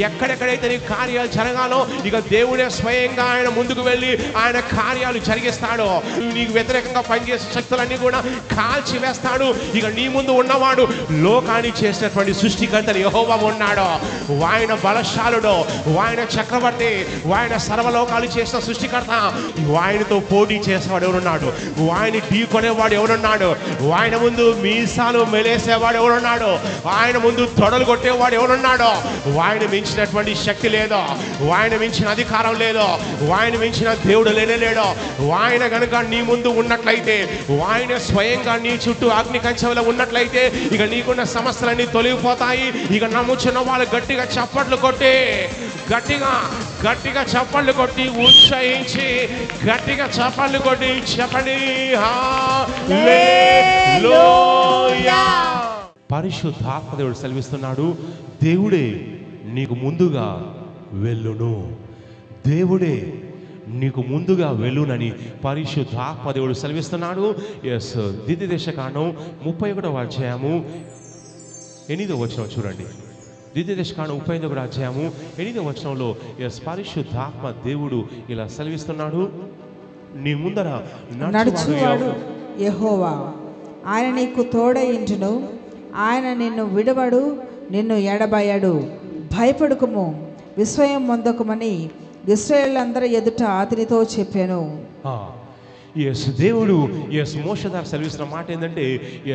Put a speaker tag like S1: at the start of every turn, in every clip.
S1: ఎక్కడెక్కడైతే నీ కార్యాలు జరగాలో ఇక దేవుడే స్వయంగా ఆయన ముందుకు వెళ్ళి ఆయన కార్యాలు జరిగిస్తాడు. నీకు వ్యతిరేకంగా పనిచేసే శక్తులన్నీ కూడా కాల్చి వేస్తాడు. ఇక నీ ముందు ఉన్నవాడు లోకాన్ని చేసినటువంటి సృష్టికర్త యెహోవా ఉన్నాడు. ఆయన బలశాలుడు, ఆయన చక్రవర్తి, ఆయన సర్వలోకాలు చేసిన సృష్టికర్త. ఆయనతో పోటీ చేసేవాడు ఎవరున్నాడు? ఆయన ఢీకొనేవాడు ఎవరున్నాడు? ఆయన ముందు మీసాలు మెలేసేవాడు ఎవరున్నాడు? ఆయన ముందు తొడలు కొట్టేవాడు ఎవరున్నాడు? ఆయన మించినటువంటి శక్తి లేదో, ఆయన మించిన అధికారం లేదో, ఆయన మించిన దేవుడు లేనేలేడో. ఆయన గనుక నీ ముందు ఉన్నట్లయితే, ఆయన స్వయంగా నీ చుట్టూ అగ్ని కంచెలో ఉన్నట్లయితే ఇక నీకున్న సమస్యలన్నీ తొలగిపోతాయి. ఇక నమ్ముచున్న వాళ్ళు గట్టిగా చప్పట్లు కొట్టి, గట్టిగా చప్పట్లు కొట్టి ఉత్సహించి గట్టిగా చప్పట్లు కొట్టి చెప్పండి హల్లెలూయా. పరిశుద్ధాత్మ దేవుడు సెలవిస్తున్నాడు, దేవుడే నీకు ముందుగా వెళ్ళును, దేవుడే నీకు ముందుగా వెళ్ళునని పరిశుద్ధాత్మ దేవుడు సెలవిస్తున్నాడు. ఎస్, ద్వితీయోపదేశకాండం 31వ అధ్యాయము 8వ వచనం చూడండి. ద్వితీయోపదేశకాండం 31వ అధ్యాయము 8వ వచనంలో ఎస్ పరిశుద్ధాత్మ దేవుడు ఇలా సెలవిస్తున్నాడు, నీ ముందర
S2: నడుచువాడు యెహోవా, ఆయన నీకు తోడయించును, ఆయన నిన్ను విడవడు, నిన్ను ఎడబాయడు. భయపడుకుము, విస్మయం పొందకుమని ఇశ్రాయేలులందరి ఎదుట అతనితో చెప్పాను.
S1: ఎస్, దేవుడు ఎస్ మోషే ద్వారా సెలవిస్తున్న మాట ఏంటంటే,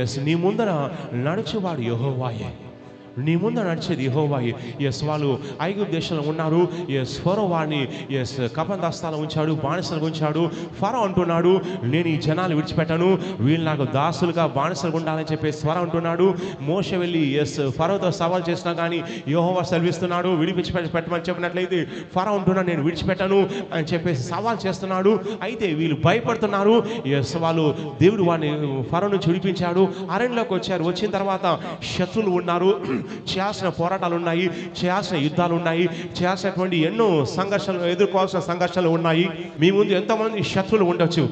S1: ఎస్ నీ ముందర నడుచువాడు యెహోవాయే, నీ ముందు నడిచేది యెహోవాయే. ఎస్, వాళ్ళు ఐగుప్తు దేశంలో ఉన్నారు. ఎస్, ఫరో వారిని ఎస్ కబంధస్థానం ఉంచాడు, బానిసలుగా ఉంచాడు. ఫరో అంటున్నాడు, నేను ఈ జనాలు విడిచిపెట్టాను, వీళ్ళు నాకు దాసులుగా బానిసలుగా ఉండాలని చెప్పేసి ఫరో అంటున్నాడు. మోషే వెళ్ళి ఎస్ ఫరోతో సవాల్ చేసినా కానీ యెహోవా సెలవిస్తున్నాడు పెట్టమని చెప్పినట్లయితే ఫరో అంటున్నాడు, నేను విడిచిపెట్టాను అని చెప్పేసి సవాల్ చేస్తున్నాడు. అయితే వీళ్ళు భయపడుతున్నారు. ఎస్, వాళ్ళు దేవుడు వారిని ఫరో నుంచి విడిపించాడు. అరణ్యంలోకి వచ్చారు. వచ్చిన తర్వాత శత్రువులు ఉన్నారు, చేయాల్సిన పోరాటాలు ఉన్నాయి, చేయాల్సిన యుద్ధాలు ఉన్నాయి, చేయాల్సినటువంటి ఎన్నో సంఘర్షణలు, ఎదుర్కోవాల్సిన సంఘర్షణలు ఉన్నాయి. మీ ముందు ఎంతోమంది శత్రువులు ఉండొచ్చు.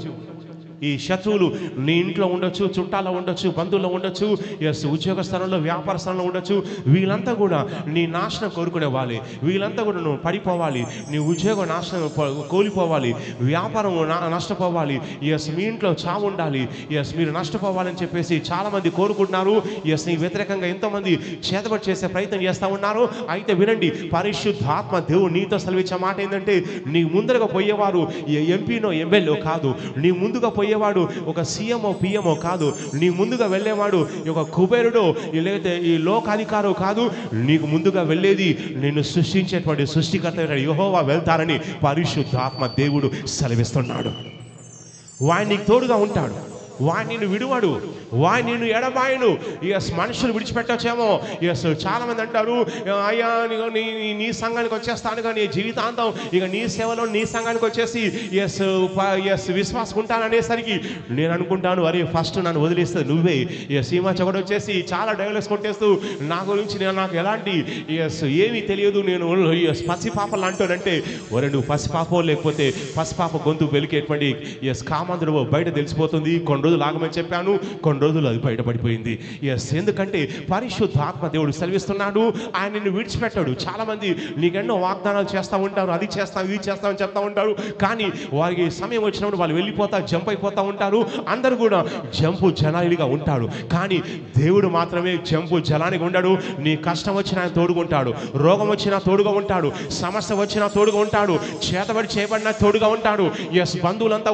S1: ఈ శత్రువులు నీ ఇంట్లో ఉండొచ్చు, చుట్టాల్లో ఉండొచ్చు, బంధువుల్లో ఉండొచ్చు, ఎస్ ఉద్యోగ స్థలంలో, వ్యాపార స్థలంలో ఉండొచ్చు. వీళ్ళంతా కూడా నీ నాశనం కోరుకునే వాళ్ళే. వీళ్ళంతా కూడా నువ్వు పడిపోవాలి, నీ ఉద్యోగం నాశనం కోల్పోవాలి, వ్యాపారం నష్టపోవాలి, ఎస్ మీ ఇంట్లో చావు ఉండాలి, ఎస్ మీరు నష్టపోవాలని చెప్పేసి చాలామంది కోరుకుంటున్నారు. ఎస్ నీ వ్యతిరేకంగా ఎంతోమంది చేతబడి చేసే ప్రయత్నం చేస్తూ ఉన్నారు. అయితే వినండి, పరిశుద్ధాత్మ దేవుడు నీతో సెలవిచ్చే మాట ఏంటంటే, నీ ముందరగా పోయేవారు ఎంపీనో ఎమ్మెల్యే కాదు, నీ ముందుగా పోయేవాడు ఒక సీఎంఓ పిఎంఓ కాదు, నీ ముందుగా వెళ్ళేవాడు ఒక కుబేరుడో లేకపోతే ఈ లోకాధికారో కాదు. నీకు ముందుగా వెళ్ళేది నిన్ను సృష్టించేటువంటి సృష్టికర్త యెహోవా వెళ్తారని పరిశుద్ధాత్మ దేవుడు సెలవిస్తున్నాడు. వాడు నీకు తోడుగా ఉంటాడు, వాడు నిన్ను విడువడు, వాడు నిన్ను ఎడబాయను. ఎస్, మనుషులు విడిచిపెట్టచ్చేమో. ఎస్, చాలామంది అంటారు, అయ్యా నీ సంఘానికి వచ్చేస్తాను కానీ జీవితాంతం ఇక నీ సేవలో నీ సంఘానికి వచ్చేసి ఎస్ విశ్వాసం ఉంటాననేసరికి నేను అనుకుంటాను, అరే ఫస్ట్ నన్ను వదిలేస్తే నువ్వే. ఎస్, ఈ మధ్య కూడా వచ్చేసి చాలా డైలాగ్స్ కొట్టేస్తూ నా గురించి నాకు ఎలాంటి ఎస్ ఏమీ తెలియదు, నేను ఎస్ పసిపాపలు అంటానంటే, ఒరే నువ్వు పసిపాపో లేకపోతే పసిపాప గొంతు వెలికేటువంటి ఎస్ కామందుడు బయట తెలిసిపోతుంది. కొన్ని రోజులు ఆగమని చెప్పాను, కొన్ని రోజులు అది బయటపడిపోయింది. ఎస్, ఎందుకంటే పరిశుద్ధాత్మ దేవుడు సెలవిస్తున్నాడు, ఆయన నిన్ను విడిచిపెట్టాడు. చాలామంది నీకెన్నో వాగ్దానాలు చేస్తూ ఉంటారు, అది చేస్తాం ఇది చేస్తామని చెప్తా ఉంటారు. కానీ వారికి సమయం వచ్చినప్పుడు వాళ్ళు వెళ్ళిపోతా జంప్ అయిపోతూ ఉంటారు. అందరూ కూడా జంపు జలానిగా ఉంటాడు, కానీ దేవుడు మాత్రమే జంపు జలానికి ఉండడు. నీ కష్టం వచ్చినా ఆయన తోడుకుంటాడు, రోగం వచ్చినా తోడుగా ఉంటాడు, సమస్య వచ్చినా తోడుగా ఉంటాడు, చేతబడి చేయబడినా తోడుగా ఉంటాడు. ఎస్, బంధువులంతా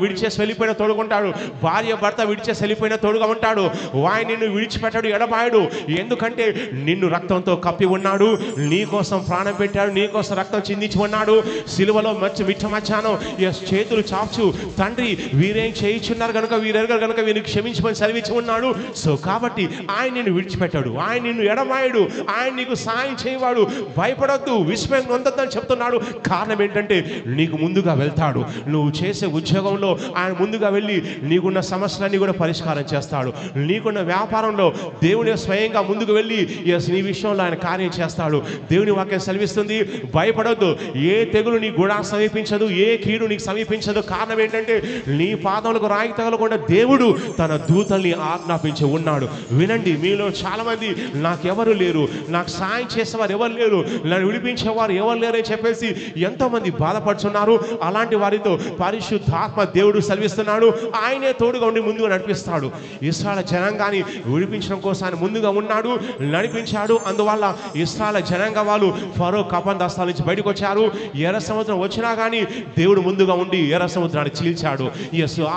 S1: విడిచేసి వెళ్ళిపోయిన తోడుకుంటాడు, భార్య భర్త విడిచేసి వెళ్ళిపోయిన తోడుగా ఉంటాడు. వాయి నిన్ను విడిచిపెట్టాడు, ఎడబాయడు. ఎందుకంటే నిన్ను రక్తంతో కప్పి ఉన్నాడు, నీ కోసం ప్రాణం పెట్టాడు, నీ కోసం రక్తం చిందించి ఉన్నాడు. సిలువలో మిట్ట మధ్యాహ్నం ఎస్ చేతులు చాచు, తండ్రి వీరేం చేయించున్నారు కనుక వీరెరగరు కనుక వీరిని క్షమించమని సెలవించి ఉన్నాడు. సో కాబట్టి ఆయన నిన్ను విడిచిపెట్టాడు, ఆయన నిన్ను ఎడబాయడు, ఆయన నీకు సాయం చేయవాడు. భయపడొద్దు, విస్మయం పొందొద్దని చెప్తున్నాడు. కారణం ఏంటంటే నీకు ముందుగా వెళ్తాడు. నువ్వు చేసే ఉద్యోగంలో ఆయన ముందుగా వెళ్ళి నీకున్న సమస్యలన్నీ కూడా పరిష్కారం చేస్తాడు. నీకున్న వ్యాపారంలో దేవుడే స్వయంగా ముందుకు వెళ్ళి నీ విషయంలో ఆయన కార్యం చేస్తాడు. దేవుని వాక్యం సెలవిస్తుంది, భయపడొద్దు, ఏ తెగులు నీ గుడా సమీపించదు, ఏ కీడు నీకు సమీపించదు. కారణం ఏంటంటే నీ పాదములకు రాయి తగలకుండా దేవుడు తన దూతల్ని ఆజ్ఞాపించి ఉన్నాడు. వినండి, మీలో చాలా మంది నాకెవరు లేరు, నాకు సాయం చేసేవారు ఎవరు లేరు, నన్ను విడిపించేవారు ఎవరు లేరు అని చెప్పేసి ఎంతో మంది బాధపడుతున్నారు. అలాంటి వారితో పరిశుద్ధాత్మ దేవుడు సెలవిస్తున్నాడు, ఆయనే తోడుగా ఉండి ముందుగా నడిపిస్తాడు. ఇశ్రాయేలు జనాంగాన్ని విడిపించడం కోసం ఆయన ముందుగా ఉన్నాడు, నడిపించాడు. అందువల్ల ఇశ్రాయేలు జనాంగ వాళ్ళు ఫరో కబంధస్థాల నుంచి బయటకు వచ్చారు. ఎర్ర సముద్రం వచ్చినా కానీ దేవుడు ముందుగా ఉండి ఎర్ర సముద్రాన్ని చీల్చాడు.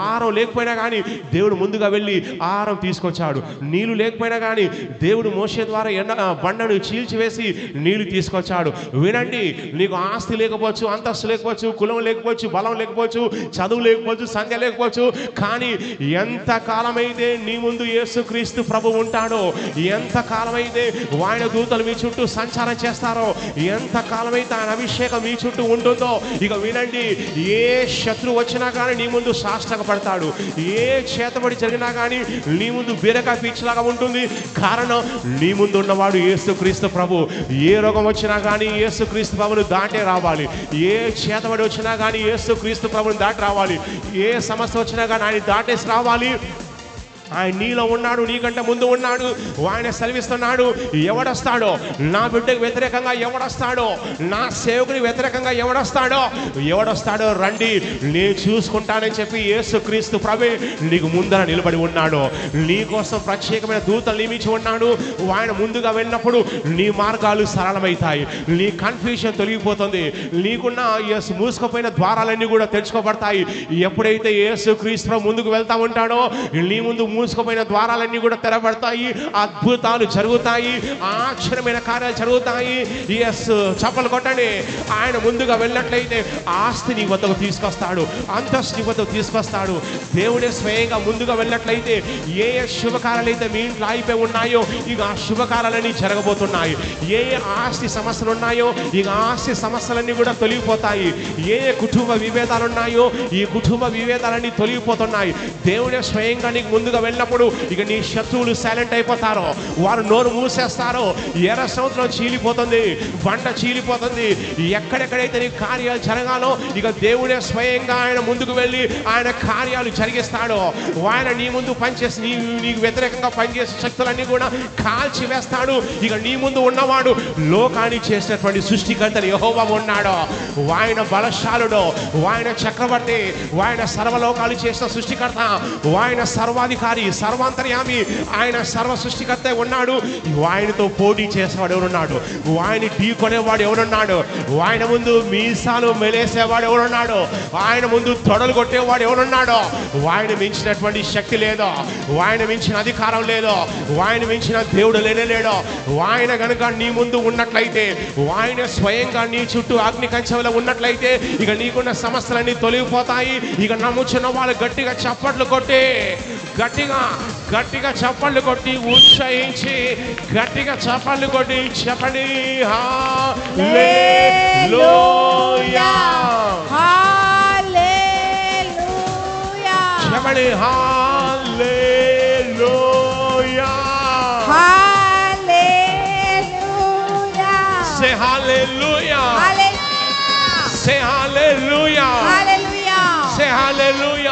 S1: ఆహారం లేకపోయినా కానీ దేవుడు ముందుగా వెళ్ళి ఆహారం తీసుకొచ్చాడు. నీళ్లు లేకపోయినా కానీ దేవుడు మోషే ద్వారా బండను చీల్చివేసి నీళ్లు తీసుకొచ్చాడు. వినండి, నీకు ఆస్తి లేకపోవచ్చు, అంతస్తు లేకపోవచ్చు, కులం లేకపోవచ్చు, బలం లేకపోవచ్చు, చదువు లేకపోవచ్చు, సంధ్య లేకపోవచ్చు, కానీ ఎంత కాలమైతే నీ ముందు యేసుక్రీస్తు ప్రభు ఉంటాడో, ఎంత కాలమైతే ఆయన దూతలు మీ చుట్టూ సంచారం చేస్తారో, ఎంత కాలమైతే ఆయన అభిషేకం మీ చుట్టూ ఉంటుందో, ఇక వినండి, ఏ శత్రువు వచ్చినా కానీ నీ ముందు సాష్టాంగ పడతాడు. ఏ చేతబడి జరిగినా కానీ నీ ముందు బీరకాయ పీచులాగా ఉంటుంది. కారణం, నీ ముందు ఉన్నవాడు యేసుక్రీస్తు ప్రభు. ఏ రోగం వచ్చినా కానీ యేసుక్రీస్తు ప్రభుని దాటే రావాలి. ఏ చేతబడి వచ్చినా కానీ యేసుక్రీస్తు ప్రభుని దాటి రావాలి. ఏ సమస్య వచ్చినా కానీ ఆయన దాటేసి రావాలి. ఆయన నీలో ఉన్నాడు, నీకంటే ముందు ఉన్నాడు. ఆయన సెలవిస్తున్నాడు, ఎవడొస్తాడో నా బిడ్డకు వ్యతిరేకంగా, ఎవడొస్తాడో నా సేవకుని వ్యతిరేకంగా, ఎవడొస్తాడో రండి, నేను చూసుకుంటానని చెప్పి యేసుక్రీస్తు ప్రభువే నీకు ముందర నిలబడి ఉన్నాడు. నీ కోసం ప్రత్యేకమైన దూతలు నియమించి ఉన్నాడు. ఆయన ముందుగా వెళ్ళినప్పుడు నీ మార్గాలు సరళమవుతాయి, నీ కన్ఫ్యూషన్ తొలగిపోతుంది, నీకున్న మూసుకుపోయిన ద్వారాలన్నీ కూడా తెరుచుకోబడతాయి. ఎప్పుడైతే యేసుక్రీస్తు ప్రభు ముందుకు వెళ్తా ఉంటాడో నీ ముందు మూసుకుపోయిన ద్వారాలన్నీ కూడా తెరబడతాయి, అద్భుతాలు జరుగుతాయి, ఆశ్చర్యమైన కార్యాలు జరుగుతాయి. చప్పలు కొట్టండి. ఆయన ముందుగా వెళ్ళినట్లయితే ఆస్తి నీ వద్దకు తీసుకొస్తాడు, అంతస్తు నీ వద్దకు తీసుకొస్తాడు. దేవుడే స్వయంగా ముందుగా వెళ్ళినట్లయితే ఏ శుభకార్యాలు అయితే మీ ఇంట్లో అయిపోయి ఉన్నాయో ఇక ఆ శుభకార్యాలన్నీ జరగబోతున్నాయి. ఏ ఆస్తి సమస్యలు ఉన్నాయో ఇక ఆస్తి సమస్యలన్నీ కూడా తొలగిపోతాయి. ఏ కుటుంబ విభేదాలు ఉన్నాయో ఈ కుటుంబ విభేదాలన్నీ తొలగిపోతున్నాయి. దేవుడే స్వయంగా నీకు ముందుగా వెళ్ళినప్పుడు ఇక నీ శత్రువులు సైలెంట్ అయిపోతారో, వారు నోరు మూసేస్తారో. ఎర్ర సముద్రం చీలిపోతుంది, బండ చీలిపోతుంది. ఎక్కడెక్కడైతే నీ కార్యాలు జరగాలో ఇక దేవుడే స్వయంగా ఆయన ముందుకు వెళ్ళి ఆయన కార్యాలు జరిగిస్తాడో. ఆయన నీ ముందు పనిచేసి నీకు వ్యతిరేకంగా పనిచేసే శక్తులన్నీ కూడా కాల్చి వేస్తాడు. ఇక నీ ముందు ఉన్నవాడు లోకాన్ని చేసినటువంటి సృష్టికర్తని యెహోవా ఉన్నాడో, ఆయన బలశాలుడో, ఆయన చక్రవర్తి, ఆయన సర్వలోకాలు చేసిన సృష్టికర్త, ఆయన సర్వాధికారి, సర్వాంతర్యామి, ఆయన సర్వ సృష్టికర్త ఉన్నాడు. ఆయనతో పోటీ చేసేవాడు ఎవరున్నాడు? ఆయన ఢీ కొనేవాడు ఎవరున్నాడు? ఆయన ముందు మీసాలు మెలేసేవాడు ఎవరున్నాడు? ఆయన ముందు తొడలు కొట్టేవాడు ఎవరున్నాడో? ఆయన మించినటువంటి శక్తి లేదో, ఆయన మించిన అధికారం లేదో, ఆయన మించిన దేవుడు లేనేలేడో. ఆయన గనుక నీ ముందు ఉన్నట్లయితే, ఆయన స్వయంగా నీ చుట్టూ అగ్ని కంచెలో ఉన్నట్లయితే ఇక నీకున్న సమస్యలన్నీ తొలగిపోతాయి. ఇక నమ్ముచున్న వాళ్ళు గట్టిగా చప్పట్లు కొట్టి, గట్టిగా చప్పట్లు కొట్టి ఉత్సహించి గట్టిగా చప్పట్లు కొట్టి చెప్పండి, హల్లెలూయా,
S2: హల్లెలూయా,
S1: చెప్పండి హల్లెలూయా,
S2: హల్లెలూయా,
S1: say hallelujah,
S2: హల్లెలూయా,
S1: say hallelujah,
S2: హల్లెలూయా,
S1: say hallelujah.